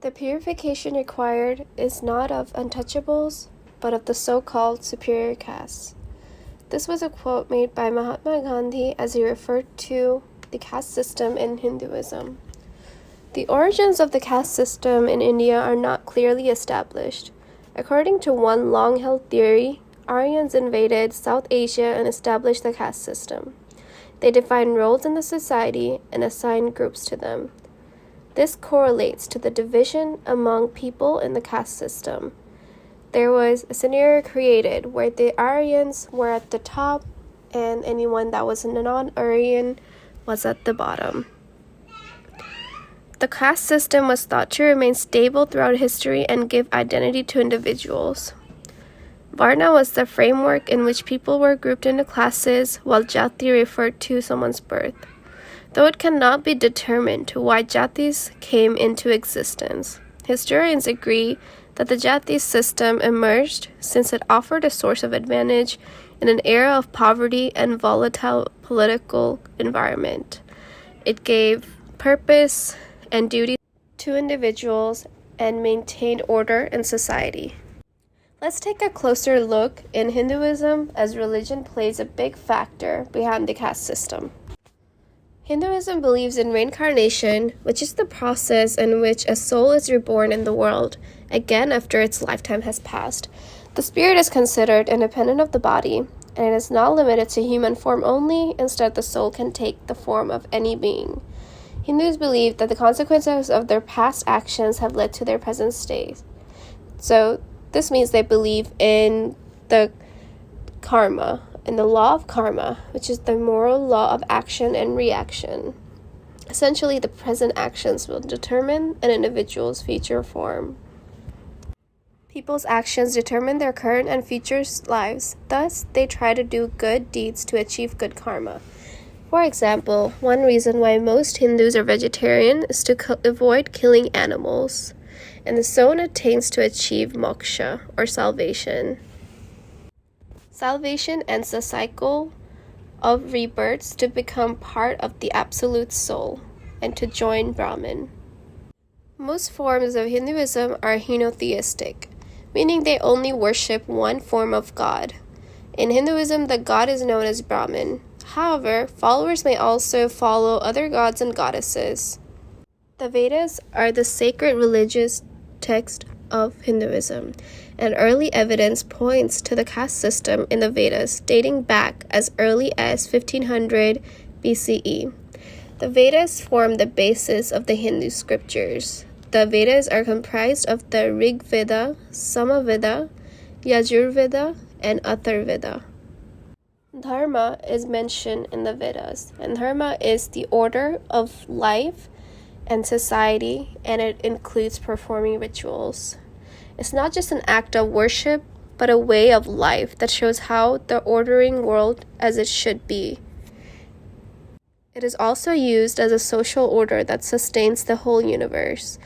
The purification required is not of untouchables, but of the so-called superior castes. This was a quote made by Mahatma Gandhi as he referred to the caste system in Hinduism. The origins of the caste system in India are not clearly established. According to one long-held theory, Aryans invaded South Asia and established the caste system. They defined roles in the society and assigned groups to them. This correlates to the division among people in the caste system. There was a scenario created where the Aryans were at the top and anyone that was non-Aryan was at the bottom. The caste system was thought to remain stable throughout history and give identity to individuals. Varna was the framework in which people were grouped into classes, while Jati referred to someone's birth. Though it cannot be determined to why Jatis came into existence, historians agree that the Jati system emerged since it offered a source of advantage in an era of poverty and volatile political environment. It gave purpose and duty to individuals and maintained order in society. Let's take a closer look in Hinduism, as religion plays a big factor behind the caste system. Hinduism believes in reincarnation, which is the process in which a soul is reborn in the world, again after its lifetime has passed. The spirit is considered independent of the body, and it is not limited to human form only. Instead, the soul can take the form of any being. Hindus believe that the consequences of their past actions have led to their present state. So this means they believe in the karma, in the law of karma, which is the moral law of action and reaction. Essentially, the present actions will determine an individual's future form. People's actions determine their current and future lives. Thus, they try to do good deeds to achieve good karma. For example, one reason why most Hindus are vegetarian is to avoid killing animals, and the soul attains to achieve moksha, or salvation. Salvation ends the cycle of rebirths to become part of the absolute soul, and to join Brahman. Most forms of Hinduism are henotheistic, meaning they only worship one form of God. In Hinduism, the god is known as Brahman. However, followers may also follow other gods and goddesses. The Vedas are the sacred religious text of Hinduism, and early evidence points to the caste system in the Vedas dating back as early as 1500 BCE. The Vedas form the basis of the Hindu scriptures. The Vedas are comprised of the Rig Veda, Samaveda, Yajurveda, and Atharvaveda. Dharma is mentioned in the Vedas, and dharma is the order of life and society, and it includes performing rituals. It's not just an act of worship, but a way of life that shows how the ordering world as it should be. It is also used as a social order that sustains the whole universe.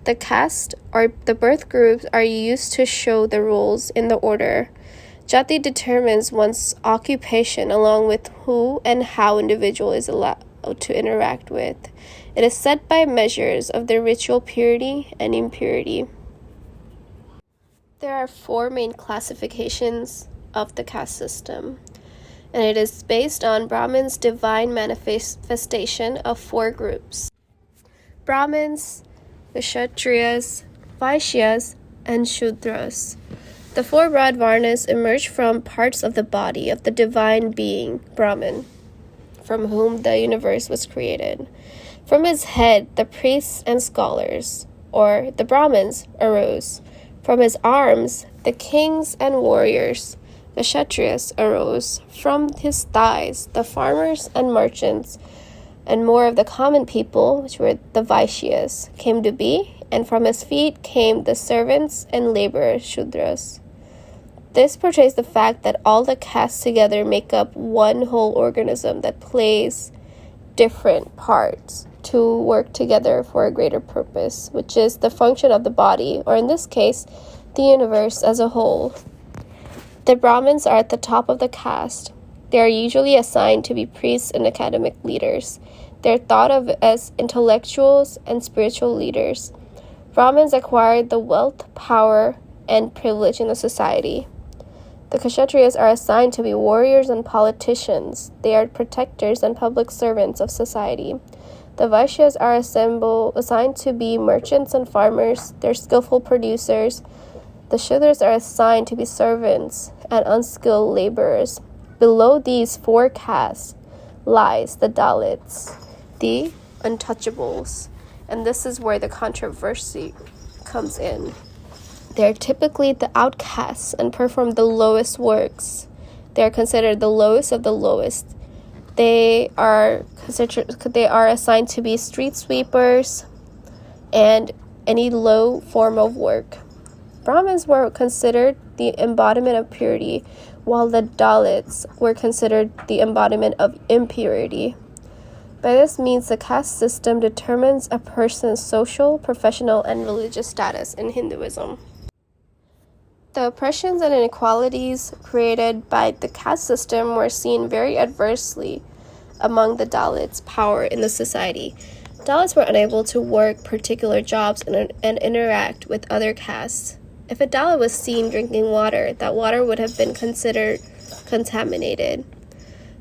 The caste, or the birth groups, are used to show the roles in the order. Jati determines one's occupation along with who and how individual is allowed to interact with. It is set by measures of their ritual purity and impurity. There are 4 main classifications of the caste system, and it is based on Brahman's divine manifestation of 4 groups: Brahmins, Kshatriyas, Vaishyas, and Shudras. The 4 broad varnas emerge from parts of the body of the divine being, Brahman, from whom the universe was created. From his head, the priests and scholars, or the Brahmins, arose. From his arms, the kings and warriors, the Kshatriyas, arose. From his thighs, the farmers and merchants, and more of the common people, which were the Vaishyas, came to be, and from his feet came the servants and laborers, Shudras. This portrays the fact that all the castes together make up one whole organism that plays different parts to work together for a greater purpose, which is the function of the body, or in this case, the universe as a whole. The Brahmins are at the top of the caste. They are usually assigned to be priests and academic leaders. They are thought of as intellectuals and spiritual leaders. Brahmins acquired the wealth, power, and privilege in the society. The Kshatriyas are assigned to be warriors and politicians. They are protectors and public servants of society. The Vaishyas are assigned to be merchants and farmers. They're skillful producers. The Shudras are assigned to be servants and unskilled laborers. Below these four castes lies the Dalits, the untouchables. And this is where the controversy comes in. They're typically the outcasts and perform the lowest works. They are considered the lowest of the lowest. They are assigned to be street sweepers and any low form of work. Brahmins were considered the embodiment of purity, while the Dalits were considered the embodiment of impurity. By this means, the caste system determines a person's social, professional, and religious status in Hinduism. The oppressions and inequalities created by the caste system were seen very adversely among the Dalits' power in the society. Dalits were unable to work particular jobs and interact with other castes. If a Dalit was seen drinking water, that water would have been considered contaminated.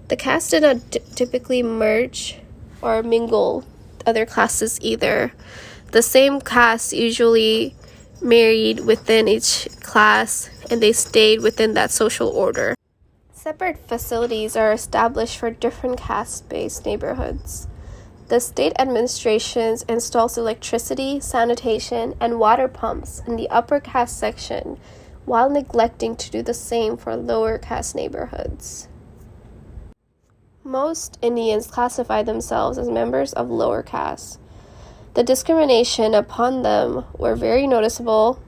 The caste did not typically merge or mingle other classes either. The same caste usually married within each class, and they stayed within that social order. Separate facilities are established for different caste-based neighborhoods. The state administrations installs electricity, sanitation, and water pumps in the upper caste section, while neglecting to do the same for lower caste neighborhoods. Most Indians classify themselves as members of lower castes. The discrimination upon them were very noticeable.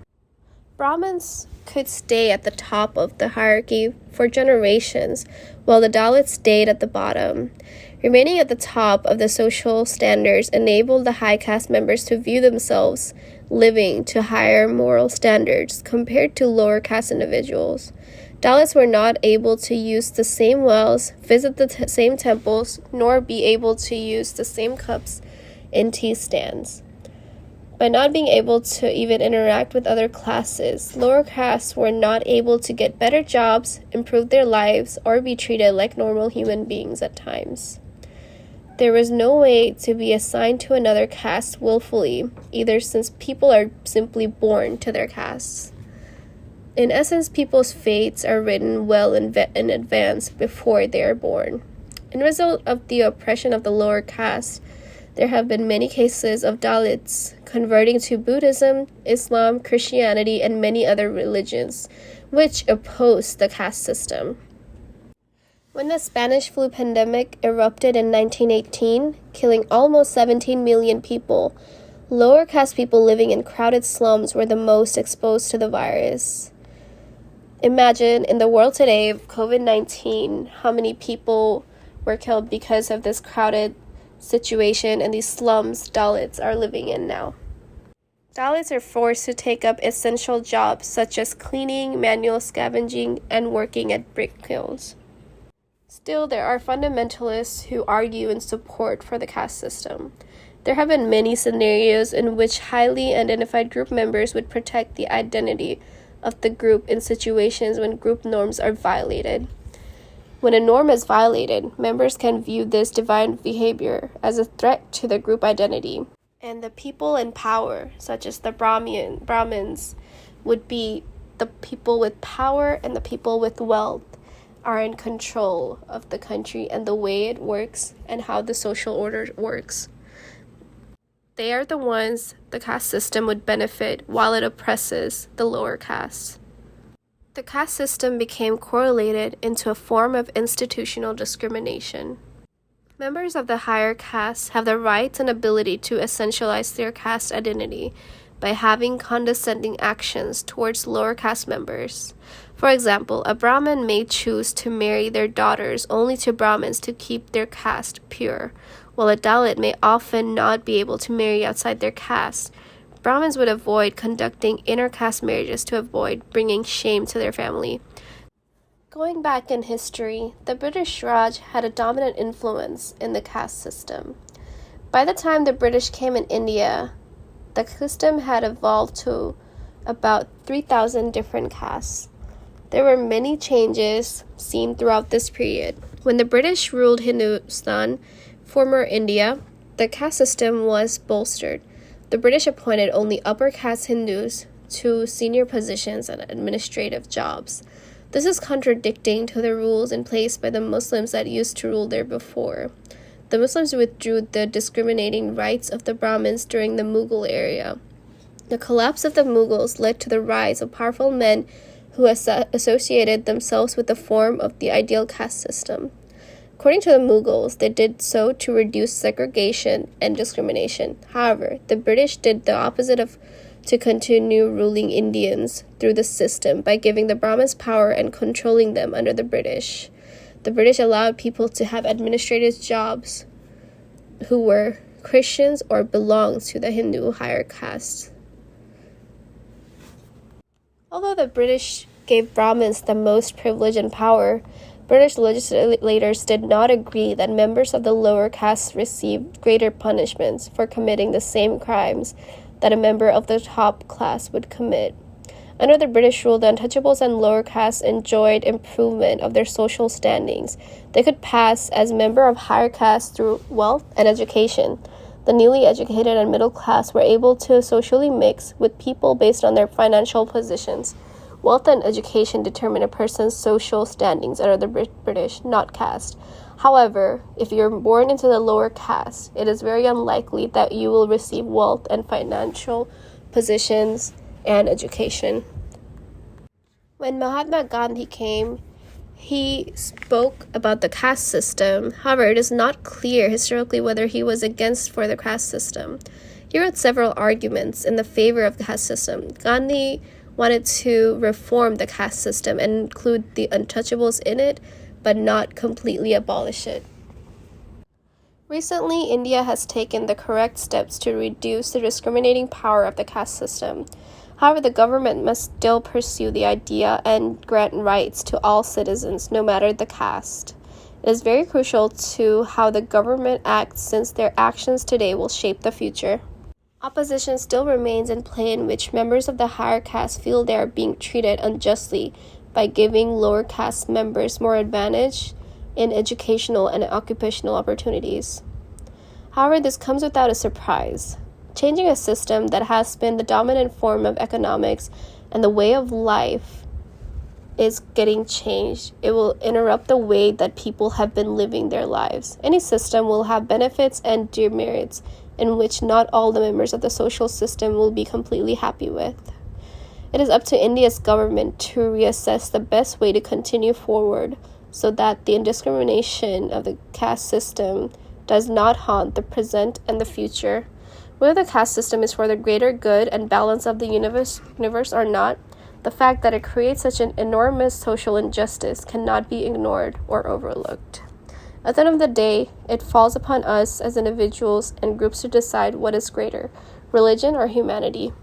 Brahmins could stay at the top of the hierarchy for generations, while the Dalits stayed at the bottom. Remaining at the top of the social standards enabled the high caste members to view themselves living to higher moral standards compared to lower caste individuals. Dalits were not able to use the same wells, visit the same temples, nor be able to use the same cups in tea stands. By not being able to even interact with other classes, lower castes were not able to get better jobs, improve their lives, or be treated like normal human beings at times. There was no way to be assigned to another caste willfully, either, since people are simply born to their castes. In essence, people's fates are written well in advance before they are born. In result of the oppression of the lower caste, there have been many cases of Dalits converting to Buddhism, Islam, Christianity, and many other religions, which oppose the caste system. When the Spanish flu pandemic erupted in 1918, killing almost 17 million people, lower caste people living in crowded slums were the most exposed to the virus. Imagine in the world today of COVID-19, how many people were killed because of this crowded situation and these slums Dalits are living in now. Dalits are forced to take up essential jobs such as cleaning, manual scavenging, and working at brick kilns. Still, there are fundamentalists who argue in support for the caste system. There have been many scenarios in which highly identified group members would protect the identity of the group in situations when group norms are violated. When a norm is violated, members can view this deviant behavior as a threat to the group identity, and the people in power, such as the Brahmins, would be the people with power, and the people with wealth are in control of the country and the way it works and how the social order works. They are the ones the caste system would benefit while it oppresses the lower castes. The caste system became correlated into a form of institutional discrimination. Members of the higher castes have the rights and ability to essentialize their caste identity by having condescending actions towards lower caste members. For example, a Brahmin may choose to marry their daughters only to Brahmins to keep their caste pure, while a Dalit may often not be able to marry outside their caste. Brahmins would avoid conducting inter-caste marriages to avoid bringing shame to their family. Going back in history, the British Raj had a dominant influence in the caste system. By the time the British came in India, The system had evolved to about 3,000 different castes. There were many changes seen throughout this period. When the British ruled Hindustan, former India, the caste system was bolstered. The British appointed only upper caste Hindus to senior positions and administrative jobs. This is contradicting to the rules in place by the Muslims that used to rule there before. The Muslims withdrew the discriminating rights of the Brahmins during the Mughal era. The collapse of the Mughals led to the rise of powerful men who associated themselves with the form of the ideal caste system. According to the Mughals, they did so to reduce segregation and discrimination. However, the British did the opposite to continue ruling Indians through the system by giving the Brahmins power and controlling them under the British. The British allowed people to have administrative jobs who were Christians or belonged to the Hindu higher caste. Although the British gave Brahmins the most privilege and power, British legislators did not agree that members of the lower castes received greater punishments for committing the same crimes that a member of the top class would commit. Under the British rule, the untouchables and lower castes enjoyed improvement of their social standings. They could pass as member of higher castes through wealth and education. The newly educated and middle class were able to socially mix with people based on their financial positions. Wealth and education determine a person's social standings under the British, not caste. However, if you're born into the lower caste, it is very unlikely that you will receive wealth and financial positions and education. When Mahatma Gandhi came, he spoke about the caste system. However, it is not clear historically whether he was against for the caste system. He wrote several arguments in the favor of the caste system. Gandhi wanted to reform the caste system and include the untouchables in it, but not completely abolish it. Recently, India has taken the correct steps to reduce the discriminating power of the caste system. However, the government must still pursue the idea and grant rights to all citizens, no matter the caste. It is very crucial to how the government acts, since their actions today will shape the future. Opposition still remains in play, in which members of the higher caste feel they are being treated unjustly by giving lower caste members more advantage in educational and occupational opportunities. However, this comes without a surprise. Changing a system that has been the dominant form of economics and the way of life is getting changed. It will interrupt the way that people have been living their lives. Any system will have benefits and demerits in which not all the members of the social system will be completely happy with. It is up to India's government to reassess the best way to continue forward so that the indiscrimination of the caste system does not haunt the present and the future. Whether the caste system is for the greater good and balance of the universe or not, the fact that it creates such an enormous social injustice cannot be ignored or overlooked. At the end of the day, it falls upon us as individuals and groups to decide what is greater, religion or humanity.